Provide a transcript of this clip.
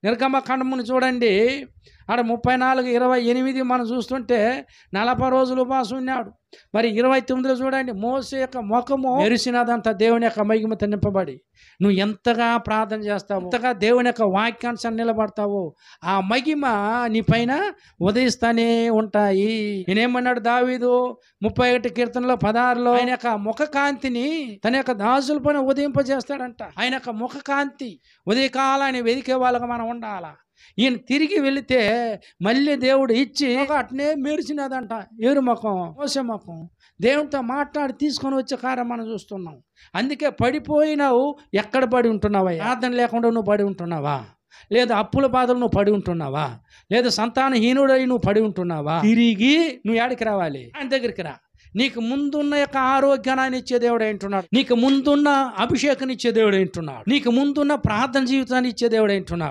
నిర్గమకాండమును చూడండి, ఆడ 34:28 మనం చూస్తుంటే 40 రోజులు ఉపవాసం ఉన్నాడు. మరి 29లో చూడండి, మోసే యొక్క ముఖము మెరిసినదంతా దేవుని యొక్క మహిమతో నింపబడి. నువ్వు ఎంతగా ప్రార్థన చేస్తావు, ఎంతగా దేవుని యొక్క వాక్యానుసారం నిలబడతావో ఆ మహిమ నీ పైన ఉదయిస్తానే ఉంటాయి. నేనేమన్నాడు దావీదు 31 కీర్తనలో 16లో, ఆయన యొక్క ముఖ కాంతిని తన యొక్క దాసుల పైన ఉదయింపజేస్తాడంట. ఆయన యొక్క ముఖ కాంతి ఉదయకాలాన్ని వెదికే వాళ్ళగా మనం ఉండాలా. ఈయన తిరిగి వెళితే మళ్ళీ దేవుడు ఇచ్చి అట్నే మెరిచినదంట. ఎవరి ముఖం? మోసే ముఖం. దేవునితో మాట్లాడి తీసుకొని వచ్చే కార్యం మనం చూస్తున్నాం. అందుకే పడిపోయినావు. ఎక్కడ పడి ఉంటున్నావా? ప్రార్థన లేకుండా నువ్వు పడి ఉంటున్నావా? లేదా అప్పుల బాధలు నువ్వు పడి ఉంటున్నావా? లేదా సంతానహీనుడై నువ్వు పడి ఉంటున్నావా? తిరిగి నువ్వు ఏడికి రావాలి? ఆయన దగ్గరికి రా. నీకు ముందున్న యొక్క ఆరోగ్యాన్ని ఇచ్చే దేవుడు ఏంటున్నాడు. నీకు ముందున్న అభిషేకాన్ని ఇచ్చే దేవుడు ఏంటున్నాడు. నీకు ముందున్న ప్రార్థన జీవితాన్ని ఇచ్చే దేవుడు ఏంటున్నాడు.